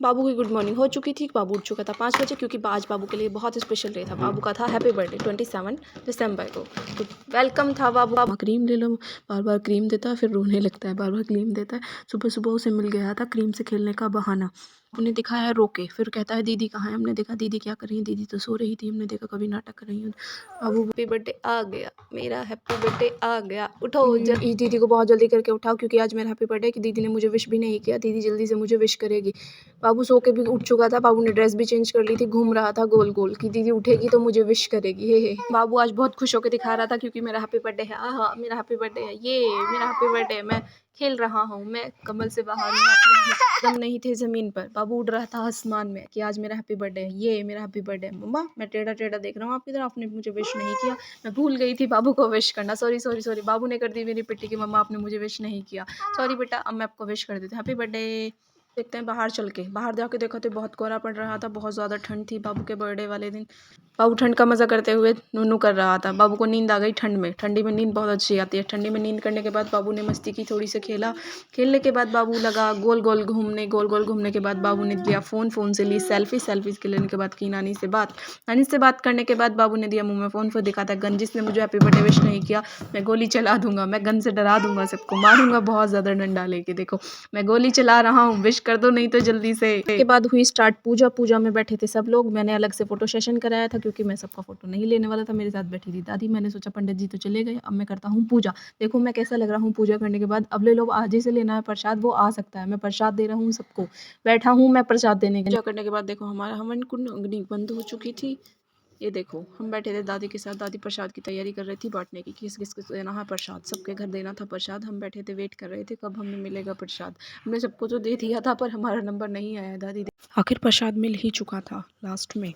बाबू की good morning हो चुकी थी, बाबू उठ चुका था 5 बजे, क्योंकि आज बाबू के लिए बहुत स्पेशल डे था। बाबू का था हैप्पी बर्थडे 27 दिसंबर को। तो वेलकम था बाबू। क्रीम ले लो, बार बार क्रीम देता है, फिर रोने लगता है, बार बार क्रीम देता है। सुबह सुबह उसे मिल गया था क्रीम से खेलने का बहाना। उन्हें दिखाया रोके, फिर कहता है दीदी कहाँ है। हमने देखा दीदी क्या कर रही है, दीदी तो सो रही थी। हमने देखा कभी नाटक कर रही हूँ। बाबू हैप्पी बर्थडे आ गया, मेरा हैप्पी बर्थडे आ गया, उठो जल्दी। दीदी को बहुत जल्दी करके उठाओ, क्योंकि आज मेरा हैप्पी बर्थडे कि दीदी ने मुझे विश भी नहीं किया। दीदी जल्दी से मुझे विश करेगी। बाबू सो के भी उठ चुका था। बाबू ने ड्रेस भी चेंज कर ली थी, घूम रहा था गोल गोल कि दीदी उठेगी तो मुझे विश करेगी। हे बाबू आज बहुत खुश होकर दिखा रहा था, क्योंकि मेरा हैप्पी बर्थडे है। हाँ मेरा हैप्पी बर्थडे है, ये मेरा हैप्पी बर्थडे है, मैं खेल रहा हूँ, मैं कमल से बाहर हूँ। एकदम नहीं थे ज़मीन पर, बाबू उड़ रहा था आसमान में कि आज मेरा हैप्पी बर्थडे है, ये मेरा हैप्पी बर्थडे है। मम्मा मैं टेढ़ा टेढ़ा देख रहा हूँ आपकी तरफ, आपने मुझे विश नहीं किया। मैं भूल गई थी बाबू को विश करना, सॉरी सॉरी सॉरी। बाबू ने कर दी मेरी पिट्टी कि मम्मा आपने मुझे विश नहीं किया, सॉरी बेटा, अब मैं आपको विश कर देती हूँ, हैप्पी बर्थडे। देखते हैं बाहर चल के। बाहर जाके देखा तो बहुत कोहरा पड़ रहा था, बहुत ज़्यादा ठंड थी बाबू के बर्थडे वाले दिन। बाबू ठंड का मज़ा करते हुए नूनू कर रहा था। बाबू को नींद आ गई ठंड में। ठंडी में नींद बहुत अच्छी आती है। ठंडी में नींद करने के बाद बाबू ने मस्ती की, थोड़ी से खेला। खेलने के बाद बाबू लगा गोल गोल घूमने। गोल गोल घूमने के बाद बाबू ने लिया फ़ोन, फ़ोन से ली सेल्फी, सेल्फी के लेने के बाद की नानी से बात। नानी से बात करने के बाद बाबू ने दिया मुँह में फ़ोन, फिर दिखाता गन, जिसने मुझे हैप्पी बर्थडे विश नहीं किया मैं गोली चला दूंगा, मैं गन से डरा दूंगा, सबको मारूंगा बहुत ज़्यादा डंडा लेके। देखो मैं गोली चला रहा हूँ, विश कर दो नहीं तो जल्दी से। के बाद हुई स्टार्ट पूजा। पूजा में बैठे थे सब लोग। मैंने अलग से फ़ोटो सेशन कराया था, क्योंकि मैं सबका फ़ोटो नहीं लेने वाला था। मेरे साथ बैठी थी दादी। मैंने सोचा पंडित जी तो चले गए, अब मैं करता हूँ पूजा। देखो मैं कैसा लग रहा हूँ पूजा करने के बाद। अब ले लो, आज ही से लेना है प्रसाद, वो आ सकता है। मैं प्रसाद दे रहा हूँ सबको, बैठा हूँ मैं प्रसाद देने के। पूजा करने के बाद देखो हमारा हवन कुंड अग्नि बंद हो चुकी थी। ये देखो हम बैठे थे दादी के साथ। दादी प्रसाद की तैयारी कर रही थी बांटने की, किस किस को देना है प्रसाद। सबके घर देना था प्रसाद। हम बैठे थे, वेट कर रहे थे कब हमें मिलेगा प्रसाद। हमने सबको तो दे दिया था, पर हमारा नंबर नहीं आया दादी। आखिर प्रसाद मिल ही चुका था लास्ट में।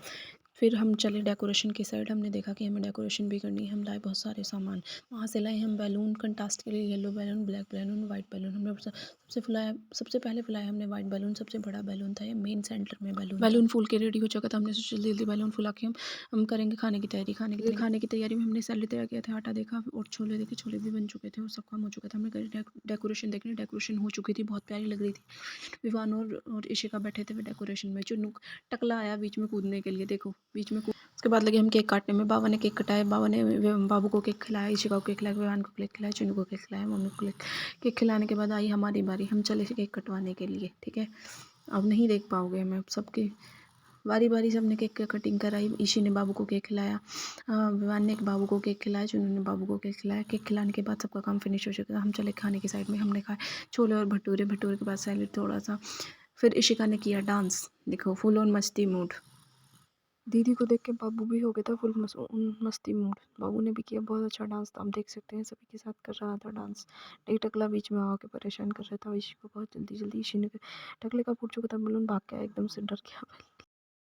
फिर हम चले डेकोरेशन की साइड। हमने देखा कि हमें डेकोरेशन भी करनी है। हम लाए बहुत सारे सामान। वहाँ से लाए हम बैलून कंट्रास्ट के लिए, yellow balloon, black balloon, white balloon. हमने सबसे पहले फुलाया हमने वाइट बैलून। सबसे बड़ा बैलून था ये, मेन सेंटर में बैलून फूल के रेडी हो चुका था। हमने सोचा जल्दी जल्दी बैलून फुला के हम करेंगे खाने की तैयारी। खाने की तैयारी में हमने सैलेड तैयार किया था, आटा देखा और छोले देखे। छोले भी बन चुके थे और सब काम हो चुका था। हमने करी डेकोरेशन देखनी। डेकोरेशन हो चुकी थी, बहुत प्यारी लग रही थी। विवान और इशिका बैठे थे डेकोरेशन में। चुन्नू टकला आया बीच में कूदने के लिए, देखो बीच में। उसके बाद लगे हम केक काटने में। बाबा ने केक कटाया। बाबा ने बाबू को केक खिलाया, इशिका को केक खिलाया, विवान को केक खिलाया, चुन्नू को केक खिलाया, मम्मी को केक खिलाने के बाद आई हमारी बारी। हम चले केक कटवाने के लिए, ठीक है। अब नहीं देख पाओगे, मैं सबकी बारी बारी सबने केक कटिंग कराई। ईशी ने बाबू को केक खिलाया, विवान ने बाबू को केक खिलाया, चुन्नू ने बाबू को केक खिलाया। केक खिलाने के बाद सबका काम फिनिश हो चुका था। हम चले खाने की साइड में। हमने खाए छोले और भटूरे। भटूरे के बाद सैलेड थोड़ा सा। फिर इशिका ने किया डांस, देखो फुल ऑन मस्ती मूड। दीदी को देख के बाबू भी हो गया था फुल मस्ती मूड। बाबू ने भी किया बहुत अच्छा डांस था, आप देख सकते हैं सभी के साथ कर रहा था डांस। एक टकला बीच में आके परेशान कर रहा था इसी को बहुत जल्दी जल्दी। इसी ने टकले का फूट चुका था बलून, भाग गया एकदम से, डर गया।